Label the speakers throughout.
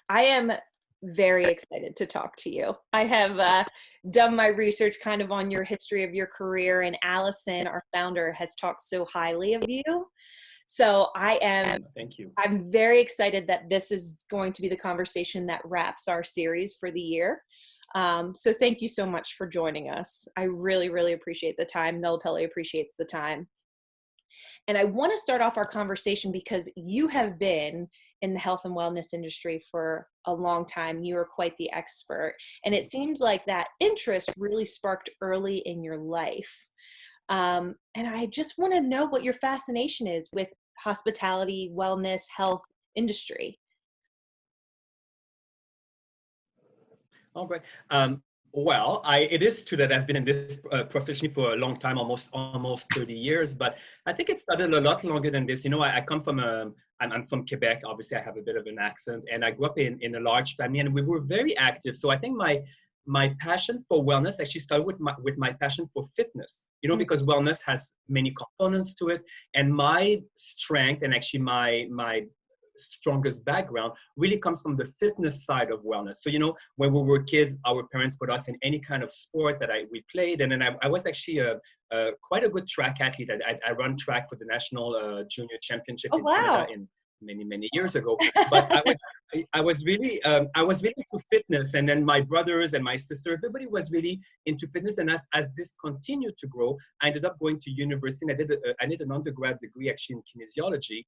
Speaker 1: I am very excited to talk to you. I have done my research kind of on your history of your career, and Allison, our founder, has talked so highly of you. So
Speaker 2: Thank you.
Speaker 1: I'm very excited that this is going to be the conversation that wraps our series for the year. So thank you so much for joining us. I really, really appreciate the time. Nullapelli appreciates the time. And I want to start off our conversation because you have been in the health and wellness industry for a long time. You are quite the expert. And it seems like that interest really sparked early in your life. And I just want to know what your fascination is with hospitality, wellness, health industry.
Speaker 2: All right. Well, it is true that I've been in this profession for a long time, almost 30 years, but I think it started a lot longer than this. You know, I come from I'm from Quebec. Obviously, I have a bit of an accent, and I grew up in a large family, and we were very active. So I think my passion for wellness actually started with my passion for fitness. You know, because wellness has many components to it, and my strength and actually my strongest background really comes from the fitness side of wellness. So, you know, when we were kids, our parents put us in any kind of sports that we played. And then I was actually quite a good track athlete. I run track for the national junior championship
Speaker 1: Oh,
Speaker 2: in
Speaker 1: wow.
Speaker 2: Canada in many years ago. But I was really into fitness. And then my brothers and my sister, everybody was really into fitness. And as this continued to grow, I ended up going to university, and I did an undergrad degree actually in kinesiology.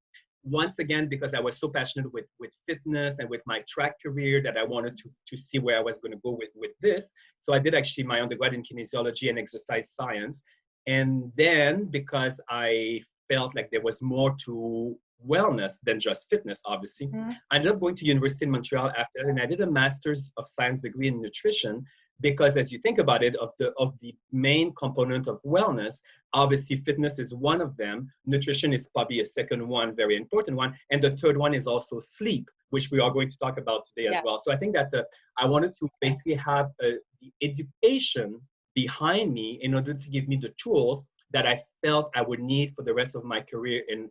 Speaker 2: Once again, because I was so passionate with fitness and with my track career that I wanted to see where I was going to go with this. So I did actually my undergrad in kinesiology and exercise science. And then because I felt like there was more to wellness than just fitness, obviously, I ended up going to University in Montreal after that, and I did a Master's of Science degree in nutrition. Because as you think about it, of the main component of wellness, obviously fitness is one of them. Nutrition is probably a second one, very important one. And the third one is also sleep, which we are going to talk about today as well. So I think that I wanted to basically have the education behind me in order to give me the tools that I felt I would need for the rest of my career in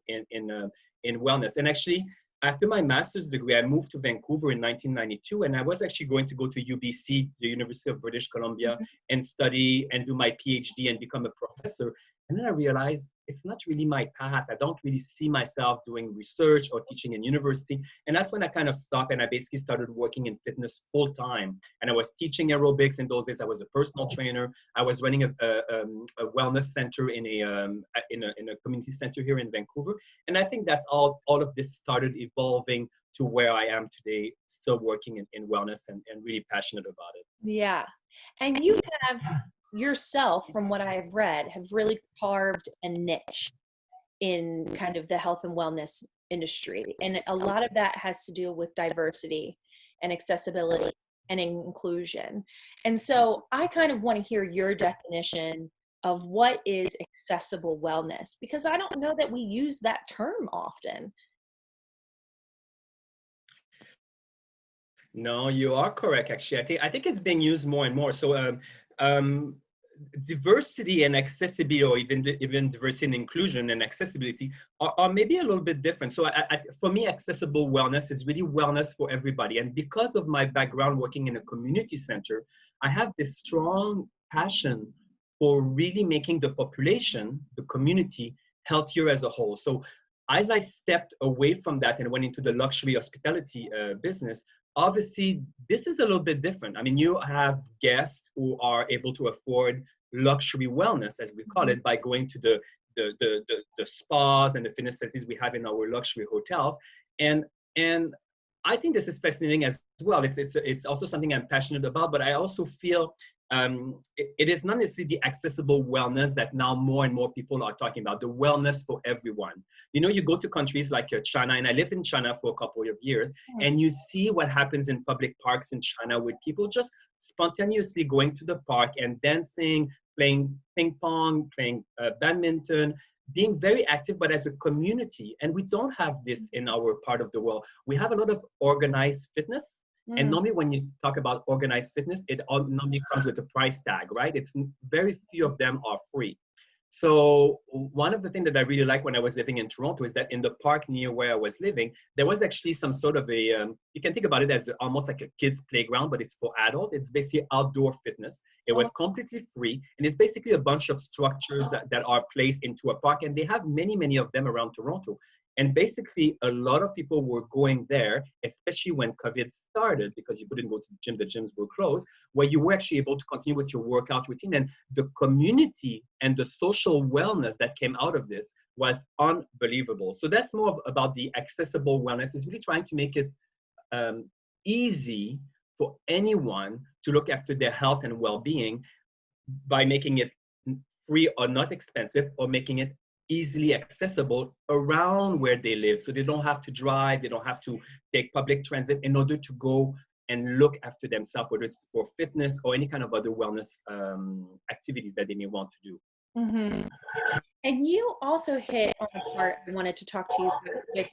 Speaker 2: wellness. And actually, after my master's degree, I moved to Vancouver in 1992, and I was actually going to go to UBC, the University of British Columbia, and study and do my PhD and become a professor. And then I realized it's not really my path. I don't really see myself doing research or teaching in university. And that's when I kind of stopped, and I basically started working in fitness full time. And I was teaching aerobics in those days. I was a personal trainer. I was running a wellness center in a community center here in Vancouver. And I think that's all of this started evolving to where I am today, still working in wellness and really passionate about it.
Speaker 1: Yeah. And you have yourself, from what I have read, have really carved a niche in kind of the health and wellness industry. And a lot of that has to do with diversity and accessibility and inclusion. And so I kind of want to hear your definition of what is accessible wellness, because I don't know that we use that term often.
Speaker 2: No, you are correct. Actually, I think it's being used more and more. So, diversity and accessibility, or even diversity and inclusion and accessibility, are maybe a little bit different. So, for me, accessible wellness is really wellness for everybody. And because of my background working in a community center, I have this strong passion for really making the population, the community, healthier as a whole. So, as I stepped away from that and went into the luxury hospitality business, obviously, this is a little bit different. I mean, you have guests who are able to afford luxury wellness, as we call it, by going to the spas and the fitness facilities we have in our luxury hotels. And I think this is fascinating as well. It's also something I'm passionate about, but I also feel it is not necessarily the accessible wellness that now more and more people are talking about, the wellness for everyone. You know, you go to countries like China, and I lived in China for a couple of years, and you see what happens in public parks in China with people just spontaneously going to the park and dancing, playing ping pong, playing badminton, being very active, but as a community. And we don't have this in our part of the world. We have a lot of organized fitness. And normally when you talk about organized fitness, it normally comes with a price tag, right? Very few of them are free. So one of the things that I really liked when I was living in Toronto is that in the park near where I was living, there was actually some sort of a, you can think about it as almost like a kid's playground, but it's for adults. It's basically outdoor fitness. It was completely free. And it's basically a bunch of structures that are placed into a park. And they have many, many of them around Toronto. And basically, a lot of people were going there, especially when COVID started, because you couldn't go to the gym, the gyms were closed, where you were actually able to continue with your workout routine. And the community and the social wellness that came out of this was unbelievable. So that's more about the accessible wellness, is really trying to make it easy for anyone to look after their health and well-being by making it free or not expensive, or making it easily accessible around where they live. So they don't have to drive, they don't have to take public transit in order to go and look after themselves, whether it's for fitness or any kind of other wellness activities that they may want to do.
Speaker 1: Mm-hmm. And you also hit on the part I wanted to talk to you with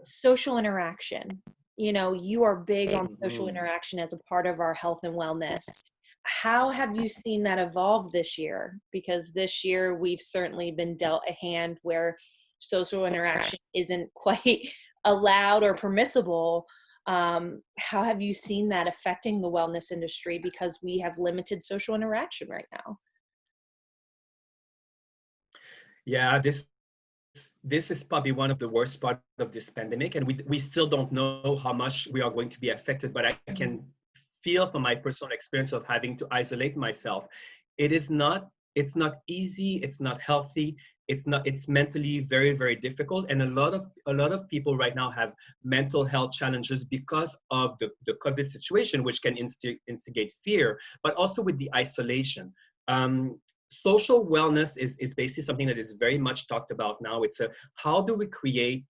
Speaker 1: social interaction. You know, you are big on social interaction as a part of our health and wellness. How have you seen that evolve this year? Because this year we've certainly been dealt a hand where social interaction isn't quite allowed or permissible. How have you seen that affecting the wellness industry, because we have limited social interaction right now?
Speaker 2: Yeah, this is probably one of the worst part of this pandemic, and we still don't know how much we are going to be affected, but I can feel from my personal experience of having to isolate myself, it's not easy, it's not healthy, it's mentally very, very difficult. And a lot of people right now have mental health challenges because of the COVID situation, which can instigate fear, but also with the isolation. Social wellness is basically something that is very much talked about now. It's how do we create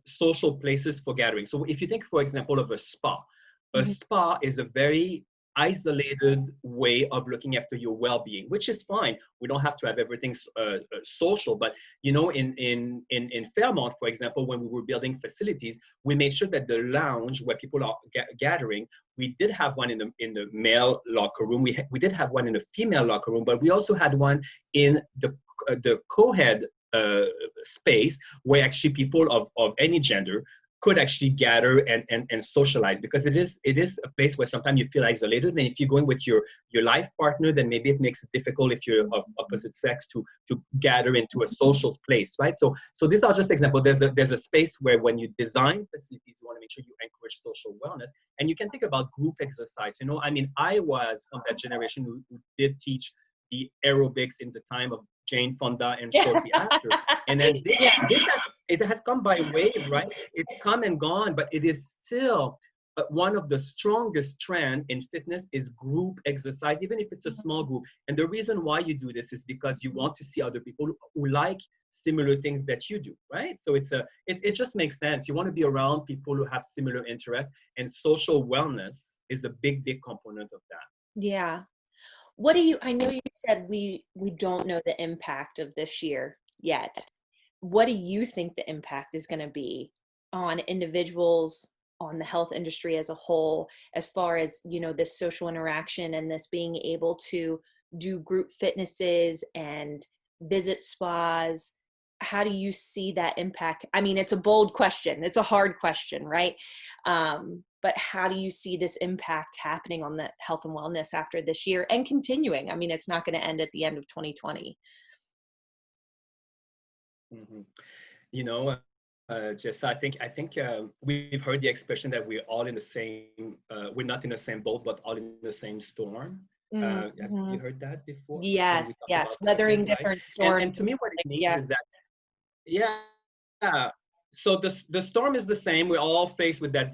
Speaker 2: social places for gathering? So if you think, for example, of a spa, a spa is a very isolated way of looking after your well-being, which is fine. We don't have to have everything social, but you know, in Fairmont, for example, when we were building facilities, we made sure that the lounge where people are gathering, we did have one in the male locker room. We did have one in the female locker room, but we also had one in the co-ed space, where actually people of any gender could actually gather and socialize, because it is a place where sometimes you feel isolated. And if you're going with your life partner, then maybe it makes it difficult if you're of opposite sex to gather into a social place, right? So these are just examples. There's a space where when you design facilities, you want to make sure you encourage social wellness. And you can think about group exercise. You know, I mean, I was from that generation who did teach the aerobics in the time of Jane Fonda and shortly after. And then it has come by wave, right? It's come and gone, but it is still one of the strongest trend in fitness is group exercise, even if it's a small group. And the reason why you do this is because you want to see other people who like similar things that you do, right? So it just makes sense. You want to be around people who have similar interests, and social wellness is a big, big component of that.
Speaker 1: Yeah. I know you said we don't know the impact of this year yet. What do you think the impact is going to be on individuals, on the health industry as a whole, as far as, you know, this social interaction and this being able to do group fitnesses and visit spas? How do you see that impact? I mean, it's a bold question. It's a hard question, right? But how do you see this impact happening on the health and wellness after this year and continuing? I mean, it's not going to end at the end of 2020.
Speaker 2: Mm-hmm. You know, Jess, I think we've heard the expression that we're all in the same, we're not in the same boat, but all in the same storm. Have you heard that before? When we
Speaker 1: Yes,
Speaker 2: talk
Speaker 1: yes.
Speaker 2: about
Speaker 1: Weathering
Speaker 2: COVID, right?
Speaker 1: different storms.
Speaker 2: And to me, what it means
Speaker 1: Yeah.
Speaker 2: is that, yeah. So the storm is the same. We're all faced with that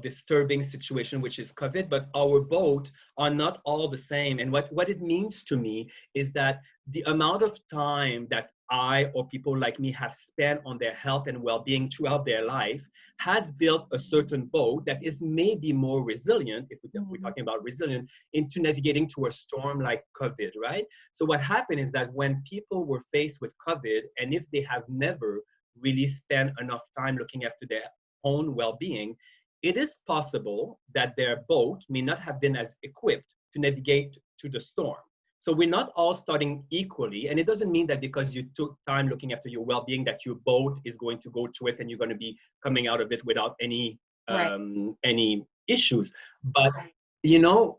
Speaker 2: disturbing situation, which is COVID, but our boat are not all the same. And what it means to me is that the amount of time that I or people like me have spent on their health and well-being throughout their life has built a certain boat that is maybe more resilient, if we're talking about resilient, into navigating to a storm like COVID, right? So what happened is that when people were faced with COVID, and if they have never really spent enough time looking after their own well-being, it is possible that their boat may not have been as equipped to navigate to the storm. So we're not all starting equally. And it doesn't mean that because you took time looking after your well-being that your boat is going to go through it and you're going to be coming out of it without
Speaker 1: Right.
Speaker 2: any issues. But, you know,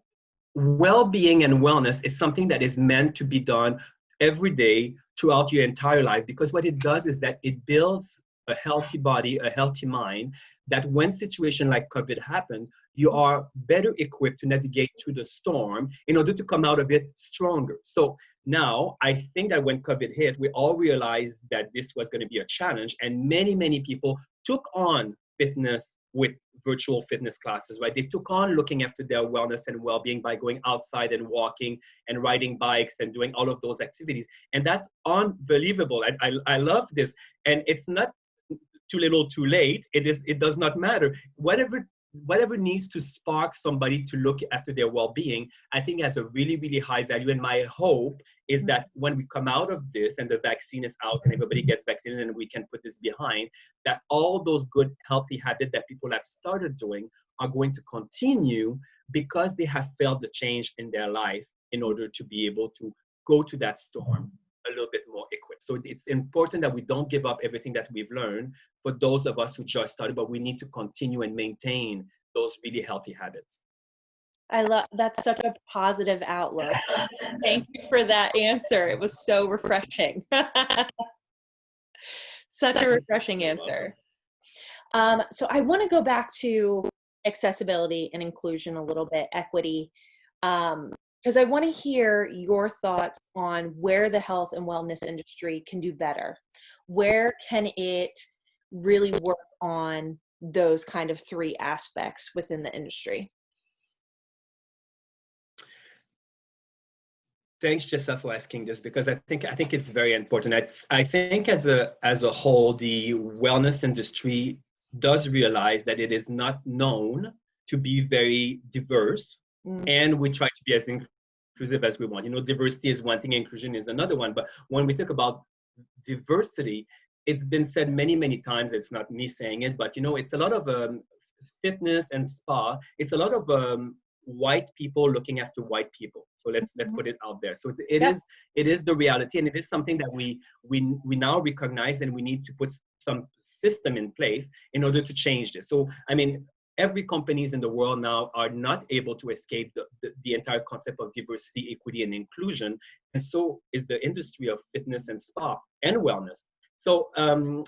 Speaker 2: well-being and wellness is something that is meant to be done every day throughout your entire life, because what it does is that it builds a healthy body, a healthy mind, that when situation like COVID happens, you are better equipped to navigate through the storm in order to come out of it stronger. So now I think that when COVID hit, we all realized that this was going to be a challenge, and many people took on fitness with virtual fitness classes, right? They took on looking after their wellness and well-being by going outside and walking and riding bikes and doing all of those activities. And that's unbelievable. I love this. And it's not too little too late. It does not matter. Whatever needs to spark somebody to look after their well-being, I think has a really high value. And my hope is that when we come out of this and the vaccine is out and everybody gets vaccinated and we can put this behind, that all those good healthy habits that people have started doing are going to continue because they have felt the change in their life in order to be able to go to that storm a little bit more equipped. So it's important that we don't give up everything that we've learned for those of us who just started, but we need to continue and maintain those really healthy habits.
Speaker 1: I love that's such a positive outlook. Thank you for that answer. It was so refreshing. Such a refreshing answer. So I want to go back to accessibility and inclusion a little bit, equity, because I want to hear your thoughts on where the health and wellness industry can do better. Where can it really work on those kind of three aspects within the industry?
Speaker 2: Thanks, Jessa, for asking this, because I think it's very important. I think as a whole, the wellness industry does realize that it is not known to be very diverse, and we try to be as inclusive as we want. You know, diversity is one thing, inclusion is another one. But when we talk about diversity, it's been said many times. It's not me saying it, but you know, it's a lot of fitness and spa. It's a lot of white people looking after white people. So let's put it out there. So it is the reality, and it is something that we now recognize, and we need to put some system in place in order to change this. So I mean, every companies in the world now are not able to escape the entire concept of diversity, equity, and inclusion, and so is the industry of fitness and spa and wellness. So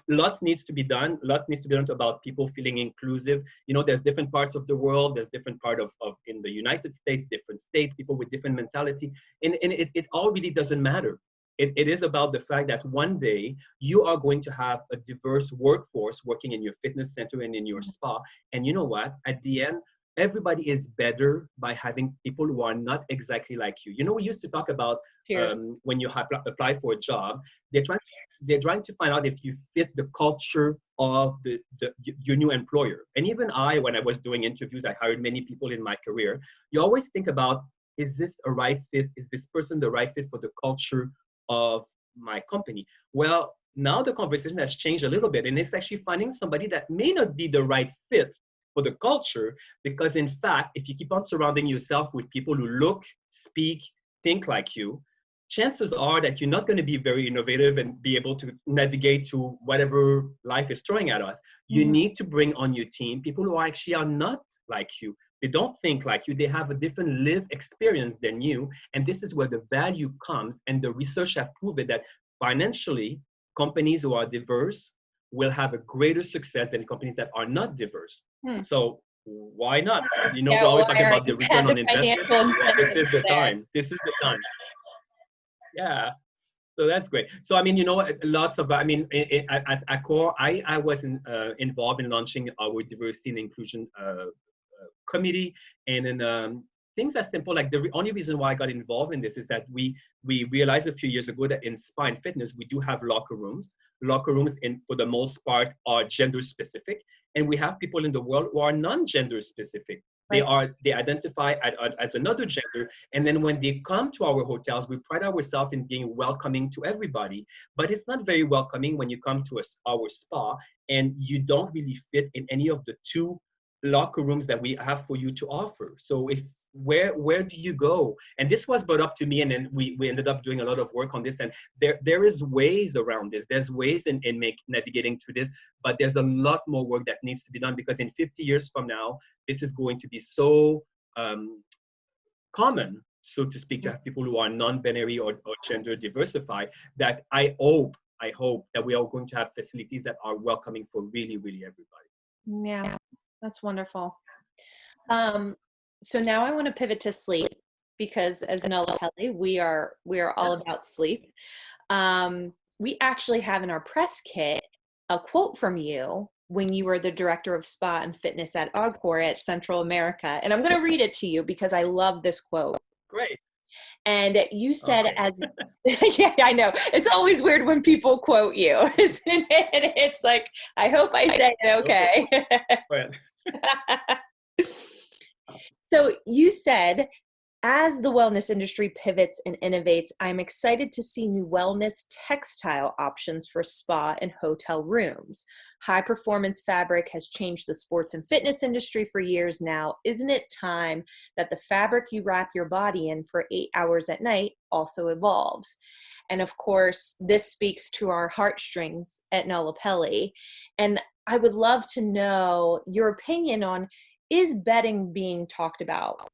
Speaker 2: lots needs to be done. Lots needs to be done about people feeling inclusive. You know, there's different parts of the world. There's different part of in the United States, different states, people with different mentality. And it all really doesn't matter. It is about the fact that one day you are going to have a diverse workforce working in your fitness center and in your spa. And you know what? At the end, everybody is better by having people who are not exactly like you. You know, we used to talk about when you apply for a job, they're trying to find out if you fit the culture of your new employer. And even when I was doing interviews, I hired many people in my career. You always think about, is this a right fit? Is this person the right fit for the culture of my company? Well, now the conversation has changed a little bit, and it's actually finding somebody that may not be the right fit for the culture, because in fact, if you keep on surrounding yourself with people who look, speak, think like you, chances are that you're not going to be very innovative and be able to navigate to whatever life is throwing at us. You need to bring on your team people who actually are not like you. They don't think like you. They have a different lived experience than you. And this is where the value comes. And the research have proven that financially, companies who are diverse will have a greater success than companies that are not diverse. So why not? You know, we always talk about the return on investment. Yeah, this is the time. This is the time. Yeah. So that's great. So, I mean, you know, lots of, I mean, at Accor, I was involved in launching our diversity and inclusion committee. And then things as simple, like the only reason why I got involved in this is that we realized a few years ago that in spa and fitness, we do have locker rooms. Locker rooms, for the most part, are gender specific. And we have people in the world who are non-gender specific. They identify as another gender, and then when they come to our hotels, we pride ourselves in being welcoming to everybody. But it's not very welcoming when you come to our spa and you don't really fit in any of the two locker rooms that we have for you to offer. So if where do you go? And this was brought up to me, and then we ended up doing a lot of work on this. And there is ways around this. There's ways in navigating through this, but there's a lot more work that needs to be done, because in 50 years from now, this is going to be so common, so to speak, to have people who are non-binary or gender diversified, that I hope that we are going to have facilities that are welcoming for really, really everybody.
Speaker 1: Yeah, that's wonderful. So now I want to pivot to sleep, because as Nella Pelly, we are all about sleep. We actually have in our press kit a quote from you when you were the director of spa and fitness at Agcor at Central America. And I'm going to read it to you because I love this quote.
Speaker 2: Great.
Speaker 1: And you said, yeah, I know. It's always weird when people quote you, isn't it? It's like, I hope I say it okay. So you said, as the wellness industry pivots and innovates, I'm excited to see new wellness textile options for spa and hotel rooms. High performance fabric has changed the sports and fitness industry for years now. Isn't it time that the fabric you wrap your body in for 8 hours at night also evolves? And of course, this speaks to our heartstrings at Nella Pelly. And I would love to know your opinion on, is bedding being talked about,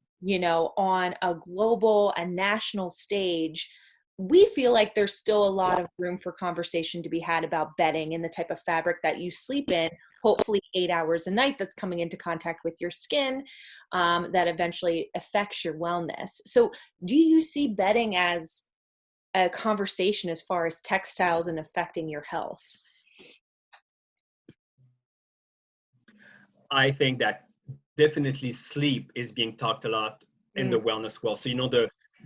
Speaker 1: on a global and national stage? We feel like there's still a lot of room for conversation to be had about bedding and the type of fabric that you sleep in, hopefully 8 hours a night, that's coming into contact with your skin, that eventually affects your wellness. So do you see bedding as a conversation as far as textiles and affecting your health?
Speaker 2: I think that definitely sleep is being talked a lot in the wellness world. So,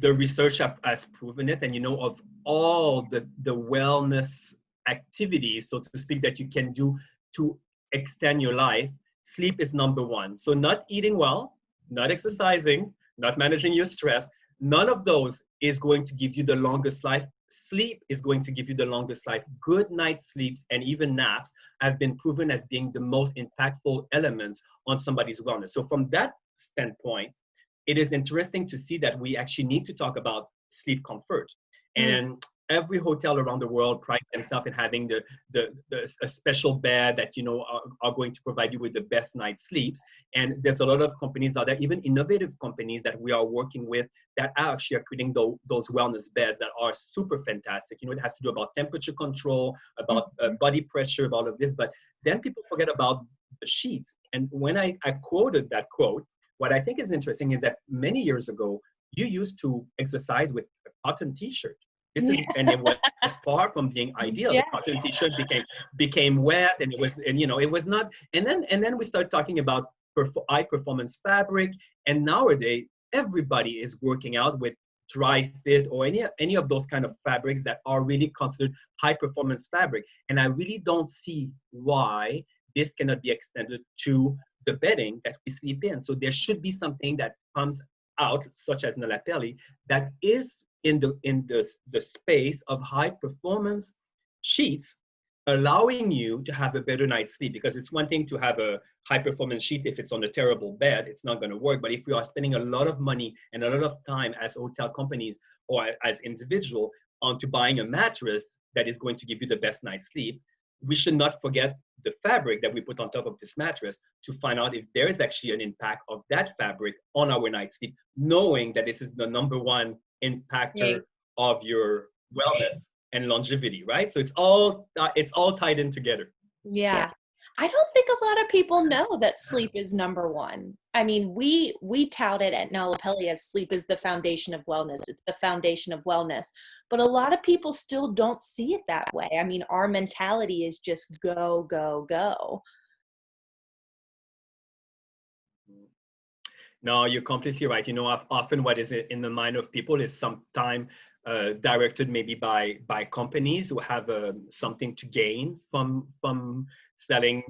Speaker 2: the research has proven it. And, of all the wellness activities, so to speak, that you can do to extend your life, sleep is number one. So not eating well, not exercising, not managing your stress, none of those is going to give you the longest life. Sleep is going to give you the longest life. Good night sleeps and even naps have been proven as being the most impactful elements on somebody's wellness. So from that standpoint, it is interesting to see that we actually need to talk about sleep comfort. And every hotel around the world prides themselves in having a special bed that are going to provide you with the best night's sleeps. And there's a lot of companies out there, even innovative companies that we are working with, that are actually creating those wellness beds that are super fantastic. It has to do about temperature control, about body pressure, about all of this. But then people forget about the sheets. And when I quoted that quote, what I think is interesting is that many years ago, you used to exercise with a cotton t-shirt. And it was far from being ideal. Yeah. The cotton t-shirt became wet, and it was not. And then we start talking about high performance fabric, and nowadays everybody is working out with dry fit or any of those kind of fabrics that are really considered high performance fabric. And I really don't see why this cannot be extended to the bedding that we sleep in. So there should be something that comes out, such as Nella Pelly, that is in the space of high performance sheets, allowing you to have a better night's sleep. Because it's one thing to have a high performance sheet. If it's on a terrible bed, it's not going to work. But if we are spending a lot of money and a lot of time as hotel companies or as individual onto buying a mattress that is going to give you the best night's sleep, we should not forget the fabric that we put on top of this mattress to find out if there is actually an impact of that fabric on our night's sleep, knowing that this is the number one impactor of your wellness and longevity, right? So it's all tied in together.
Speaker 1: Yeah. I don't think a lot of people know that sleep is number one. I mean, we tout it at Nella Pelly as sleep is the foundation of wellness. It's the foundation of wellness. But a lot of people still don't see it that way. I mean, our mentality is just go, go, go.
Speaker 2: No, you're completely right. Often what is in the mind of people is sometimes directed maybe by companies who have something to gain from selling,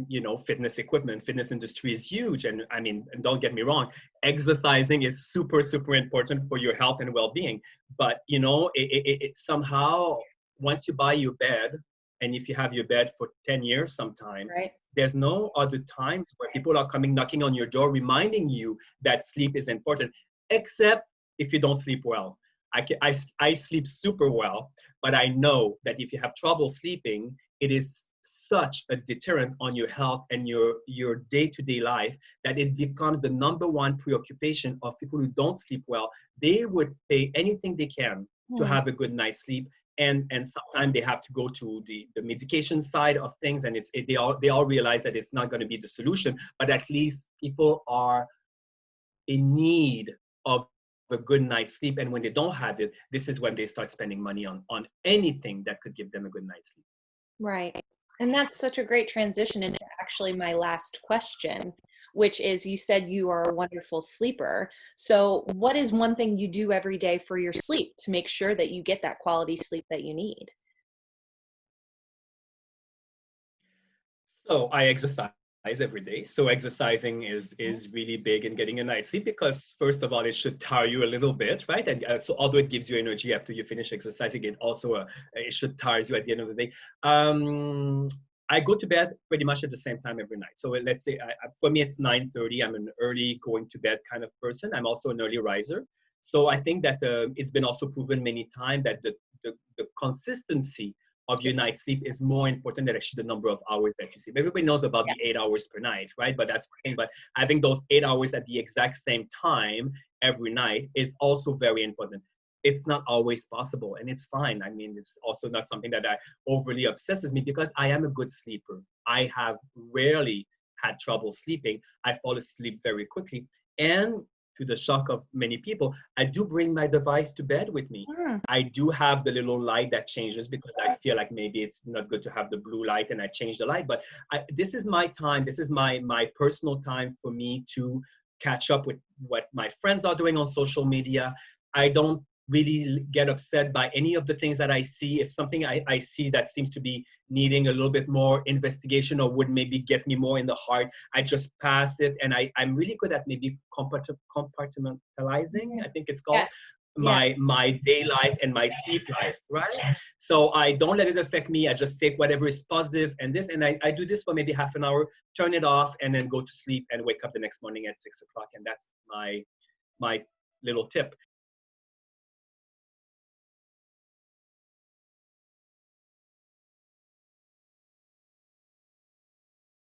Speaker 2: fitness equipment. Fitness industry is huge, and I mean, and don't get me wrong, exercising is super, super important for your health and well-being. But it somehow, once you buy your bed, and if you have your bed for 10 years sometime, right, there's no other times where people are coming knocking on your door reminding you that sleep is important. except if you don't sleep well. I sleep super well, but I know that if you have trouble sleeping, it is such a deterrent on your health and your day-to-day life that it becomes the number one preoccupation of people who don't sleep well. They would pay anything they can to have a good night's sleep. And sometimes they have to go to the medication side of things, and they all realize that it's not going to be the solution, but at least people are in need of a good night's sleep. And when they don't have it, this is when they start spending money on anything that could give them a good night's sleep.
Speaker 1: Right. And that's such a great transition into actually my last question, which is, you said you are a wonderful sleeper. So what is one thing you do every day for your sleep to make sure that you get that quality sleep that you need?
Speaker 2: So I exercise every day. So exercising is really big in getting a night's sleep, because first of all, it should tire you a little bit, right? And so although it gives you energy after you finish exercising, it should tire you at the end of the day. I go to bed pretty much at the same time every night. So let's say for me, it's 9:30. I'm an early going to bed kind of person. I'm also an early riser. So I think that it's been also proven many times that the consistency of your night's sleep is more important than actually the number of hours that you sleep. Everybody knows about the 8 hours per night, right? But that's great. But having those 8 hours at the exact same time every night is also very important. It's not always possible, and it's fine. I mean, it's also not something that overly obsesses me, because I am a good sleeper. I have rarely had trouble sleeping. I fall asleep very quickly. And to the shock of many people, I do bring my device to bed with me. I do have the little light that changes, because I feel like maybe it's not good to have the blue light, and I change the light. But this is my time. This is my personal time for me to catch up with what my friends are doing on social media. I don't really get upset by any of the things that I see. If something I see that seems to be needing a little bit more investigation or would maybe get me more in the heart, I just pass it. And I'm really good at maybe compartmentalizing, I think it's called, my day life and my sleep life, right? So I don't let it affect me. I just take whatever is positive and I do this for maybe half an hour, turn it off, and then go to sleep and wake up the next morning at 6 o'clock. And that's my little tip.